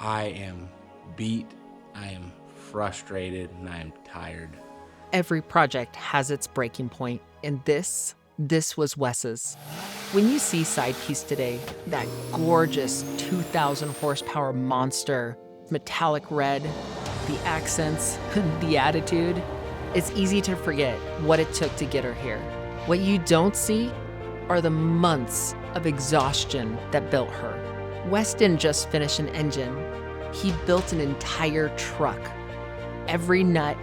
I am beat, I am frustrated, and I am tired. Every project has its breaking point, and this was Wes's. When you see SidePiece today, that gorgeous 2,000 horsepower monster, metallic red, the accents, the attitude, it's easy to forget what it took to get her here. What you don't see are the months of exhaustion that built her. Wes didn't just finish an engine, he built an entire truck. Every nut,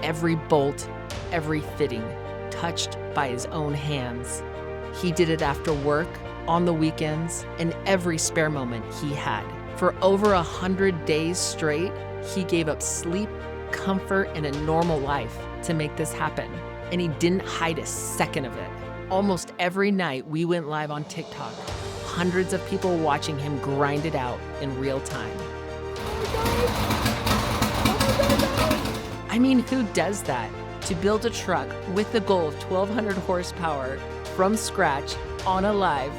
every bolt, every fitting, touched by his own hands. He did it after work, on the weekends, and every spare moment he had. For over 100 days straight, he gave up sleep, comfort, and a normal life to make this happen. And he didn't hide a second of it. Almost every night we went live on TikTok, hundreds of people watching him grind it out in real time. I mean, who does that? To build a truck with the goal of 1,200 horsepower from scratch on a live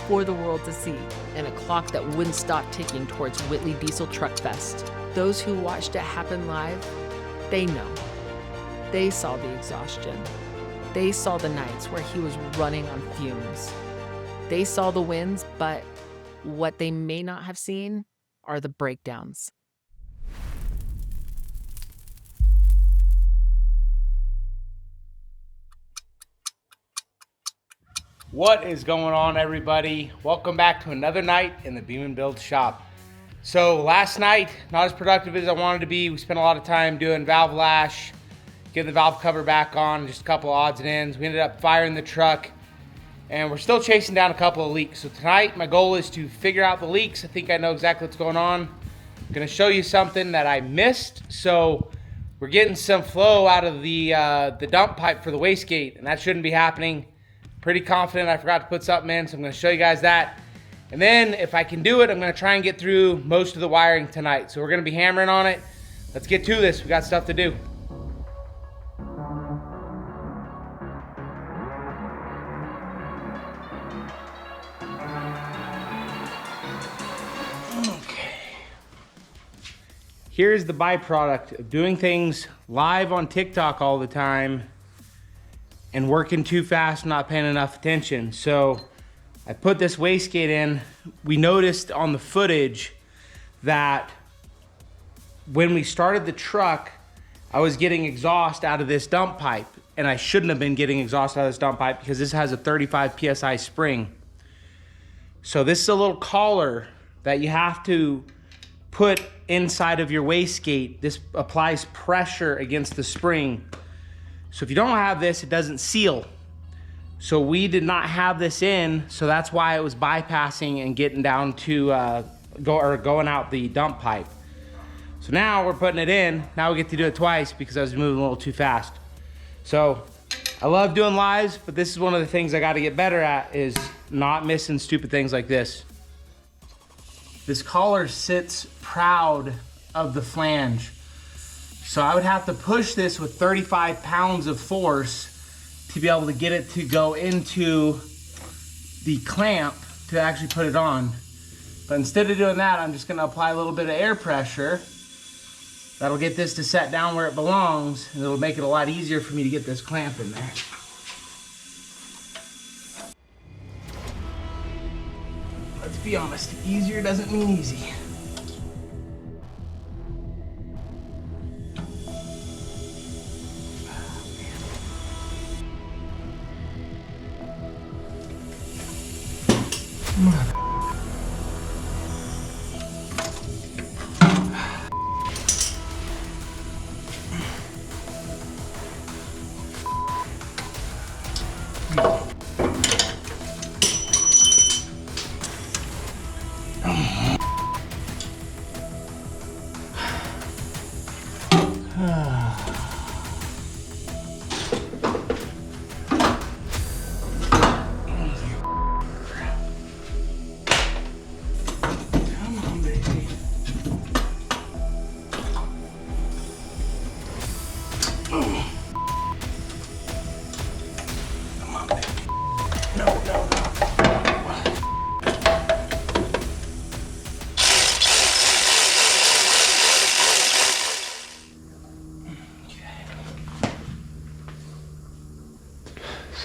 for the world to see, and a clock that wouldn't stop ticking towards Whitley Diesel Truck Fest. Those who watched it happen live, they know. They saw the exhaustion. They saw the nights where he was running on fumes. They saw the wins, but what they may not have seen are the breakdowns. What is going on, everybody? Welcome back to another night in the Beaman Build shop. So last night, not as productive as I wanted to be. We spent a lot of time doing valve lash, getting the valve cover back on, just a couple of odds and ends. We ended up firing the truck, and we're still chasing down a couple of leaks. So tonight, my goal is to figure out the leaks. I think I know exactly what's going on. I'm gonna show you something that I missed. So we're getting some flow out of the dump pipe for the wastegate, and that shouldn't be happening. Pretty confident I forgot to put something in, so I'm gonna show you guys that. And then if I can do it, I'm gonna try and get through most of the wiring tonight. So we're gonna be hammering on it. Let's get to this, we got stuff to do. Okay. Here's the byproduct of doing things live on TikTok all the time and working too fast, not paying enough attention. So I put this wastegate in. We noticed on the footage that when we started the truck, I was getting exhaust out of this dump pipe, and I shouldn't have been getting exhaust out of this dump pipe because this has a 35 PSI spring. So this is a little collar that you have to put inside of your wastegate. This applies pressure against the spring. So if you don't have this, it doesn't seal. So we did not have this in, so that's why it was bypassing and getting down to going out the dump pipe. So now we're putting it in. Now we get to do it twice because I was moving a little too fast. So I love doing lives, but this is one of the things I got to get better at, is not missing stupid things like this. This collar sits proud of the flange. So I would have to push this with 35 pounds of force to be able to get it to go into the clamp to actually put it on. But instead of doing that, I'm just gonna apply a little bit of air pressure. That'll get this to set down where it belongs, and it'll make it a lot easier for me to get this clamp in there. Let's be honest, easier doesn't mean easy.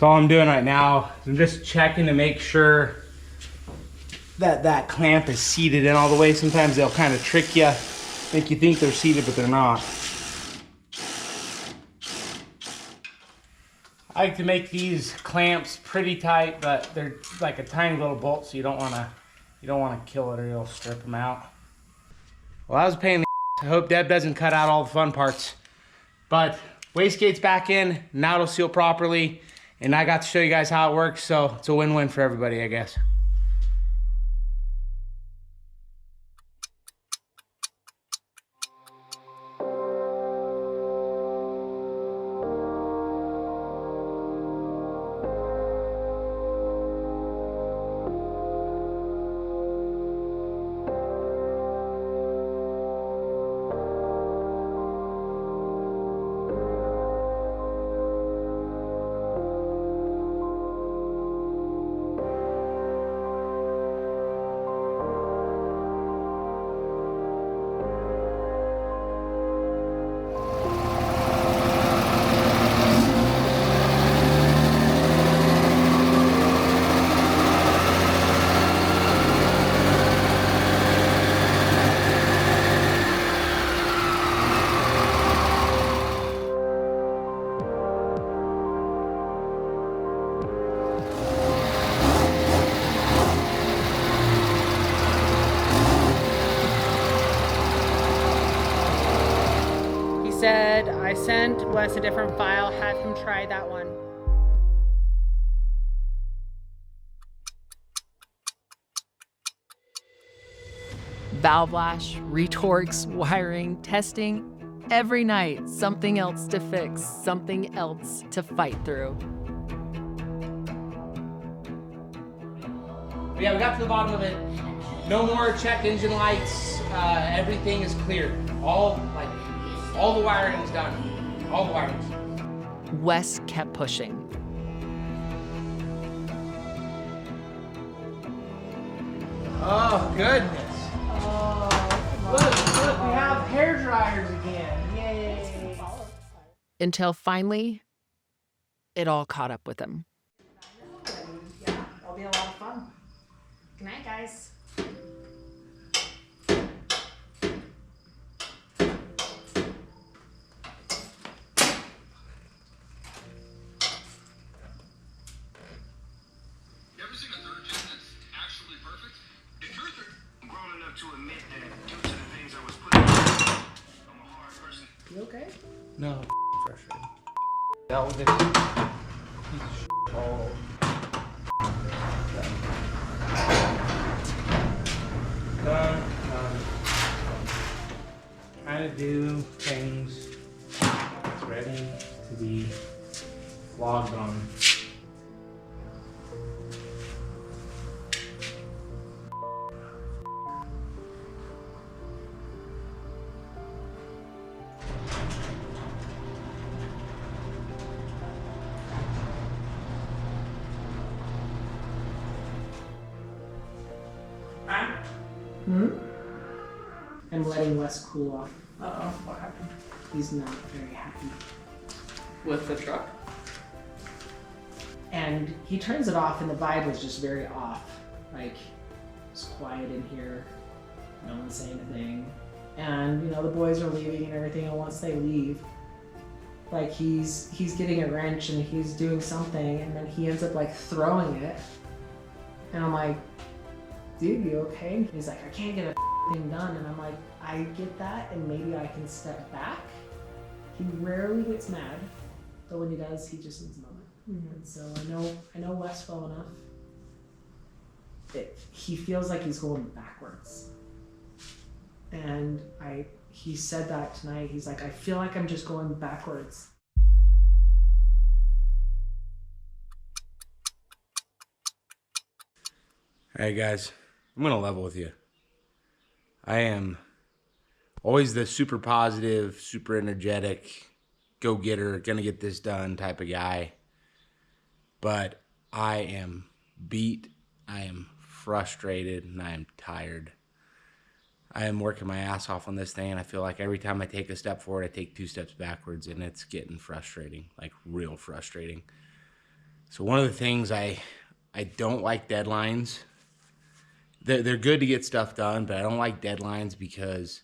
So all I'm doing right now is I'm just checking to make sure that that clamp is seated in all the way. Sometimes they'll kind of trick you, make you think they're seated, but they're not. I like to make these clamps pretty tight, but they're like a tiny little bolt, so you don't want to kill it or you'll strip them out. Well, that was a pain in the ass. I hope Deb doesn't cut out all the fun parts. But wastegate's back in, now it'll seal properly, and I got to show you guys how it works, so it's a win-win for everybody, I guess. Said I sent Wes a different file, have him try that one. Valve lash, retorques, wiring, testing. Every night, something else to fix, something else to fight through. Yeah, we got to the bottom of it. No more check engine lights. Everything is clear. All the wiring's done. All the wiring's. Wes kept pushing. Oh, goodness. Look, we have hair dryers again. Yay. Until finally, it all caught up with him. Yeah, that'll be a lot of fun. Good night, guys. To admit that due to the things I was putting through, I'm a hard person. You okay? No, frustrating. Dealt with it. Piece of shit. Oh. Done. Trying to do things that's ready to be vlogged on. I'm letting Wes cool off. Uh-oh, what happened? He's not very happy. With the truck? And he turns it off and the vibe was just very off. Like, it's quiet in here, no one's saying a thing. And, you know, the boys are leaving and everything, and once they leave, like he's getting a wrench and he's doing something, and then he ends up like throwing it. And I'm like, dude, you okay? And he's like, I can't get a thing done. And I'm like, I get that, and maybe I can step back. He rarely gets mad, but when he does, he just needs a moment. And so I know Wes well enough. He feels like he's going backwards. And he said that tonight. He's like, I feel like I'm just going backwards. Hey guys, I'm gonna level with you. I am always the super positive, super energetic, go-getter, gonna get this done type of guy. But I am beat, I am frustrated, and I am tired. I am working my ass off on this thing, and I feel like every time I take a step forward, I take 2 steps backwards, and it's getting frustrating, like real frustrating. So one of the things I don't like deadlines. They're good to get stuff done, but I don't like deadlines because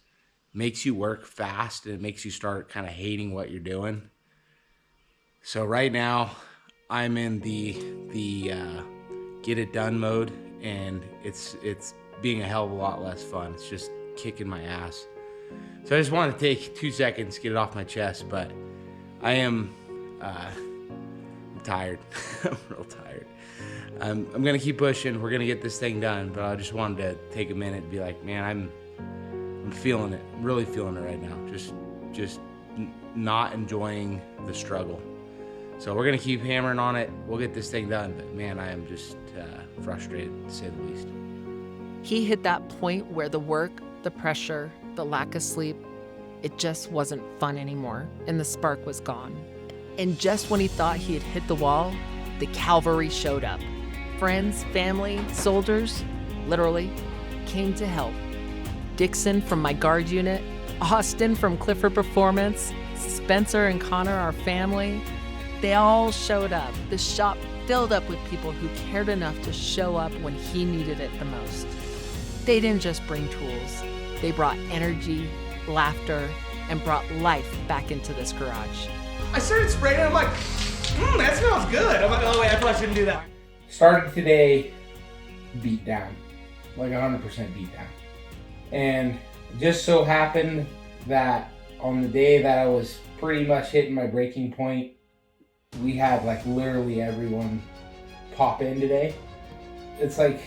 it makes you work fast and it makes you start kind of hating what you're doing. So right now I'm in the get it done mode, and it's being a hell of a lot less fun. It's just kicking my ass. So I just wanted to take 2 seconds, get it off my chest, but I am I'm tired. I'm real tired. I'm gonna keep pushing. We're gonna get this thing done, but I just wanted to take a minute and be like, man, I'm feeling it. I'm really feeling it right now. Just not enjoying the struggle. So we're gonna keep hammering on it. We'll get this thing done, but man, I am just frustrated, to say the least. He hit that point where the work, the pressure, the lack of sleep, it just wasn't fun anymore, and the spark was gone. And just when he thought he had hit the wall, the cavalry showed up. Friends, family, soldiers, literally, came to help. Dixon from my guard unit, Austin from Clifford Performance, Spencer and Connor, our family, they all showed up. The shop filled up with people who cared enough to show up when he needed it the most. They didn't just bring tools. They brought energy, laughter, and brought life back into this garage. I started spraying it. I'm like, that smells good. I'm like, oh wait, I probably shouldn't do that. Started today beat down, like 100% beat down. And it just so happened that on the day that I was pretty much hitting my breaking point, we had like literally everyone pop in today. It's like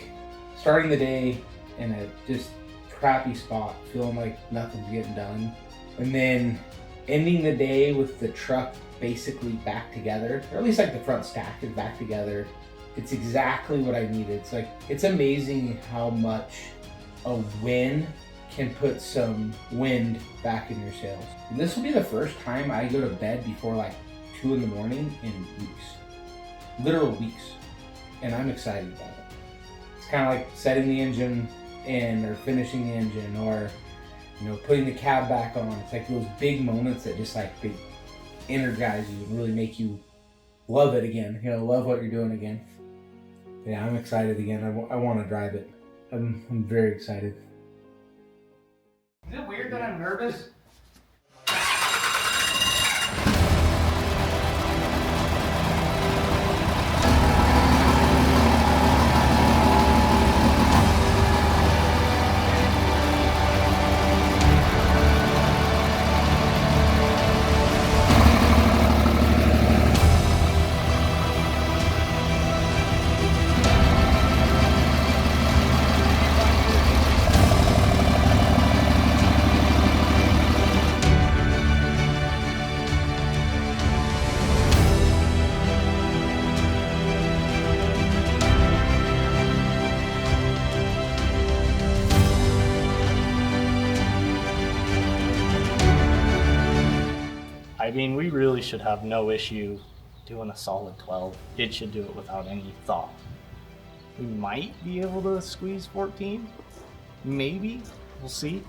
starting the day in a just crappy spot, feeling like nothing's getting done. And then ending the day with the truck basically back together, or at least like the front stack is back together. It's exactly what I needed. It's like, it's amazing how much a win can put some wind back in your sails. This will be the first time I go to bed before like 2 in the morning in weeks, literal weeks. And I'm excited about it. It's kind of like setting the engine in or finishing the engine, or putting the cab back on. It's like those big moments that just like they energize you and really make you love it again. Love what you're doing again. Yeah, I'm excited again. I want to drive it. I'm very excited. Is it weird that I'm nervous? I mean, we really should have no issue doing a solid 12. It should do it without any thought. We might be able to squeeze 14. Maybe. We'll see.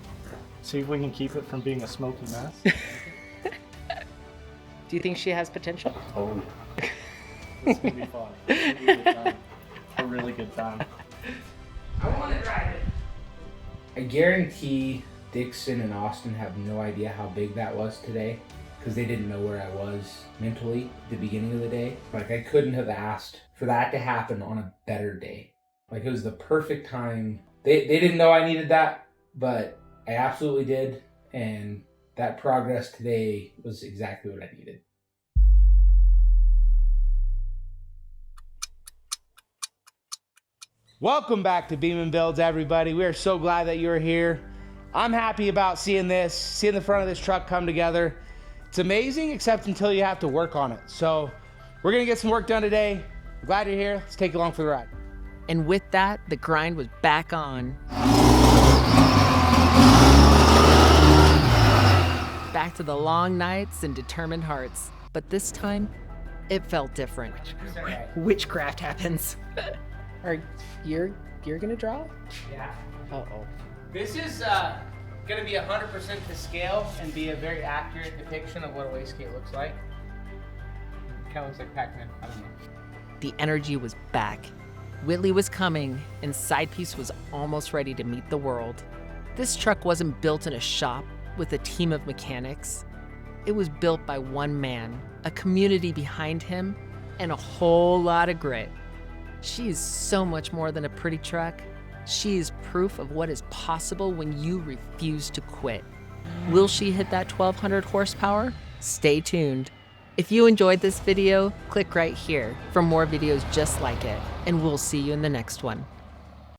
See if we can keep it from being a smoky mess. Do you think she has potential? Oh, it's gonna be fun. It's gonna be a good time. A really good time. I want to drive it. I guarantee Dixon and Austin have no idea how big that was today, because they didn't know where I was mentally at the beginning of the day. Like, I couldn't have asked for that to happen on a better day. Like, it was the perfect time. They didn't know I needed that, but I absolutely did. And that progress today was exactly what I needed. Welcome back to Beaman Builds, everybody. We are so glad that you're here. I'm happy about seeing the front of this truck come together. It's amazing, except until you have to work on it. So we're gonna get some work done today. I'm glad you're here. Let's take you along for the ride. And with that, the grind was back on. Back to the long nights and determined hearts. But this time, it felt different. Witchcraft happens. You're gonna draw? Yeah. Uh-oh. This is gonna be 100% to scale and be a very accurate depiction of what a wastegate looks like. It kind of looks like Pac-Man. I don't know. The energy was back. Whitley was coming, and SidePiece was almost ready to meet the world. This truck wasn't built in a shop with a team of mechanics. It was built by one man, a community behind him, and a whole lot of grit. She is so much more than a pretty truck. She is proof of what is possible when you refuse to quit. Will she hit that 1,200 horsepower? Stay tuned. If you enjoyed this video, click right here for more videos just like it, and we'll see you in the next one.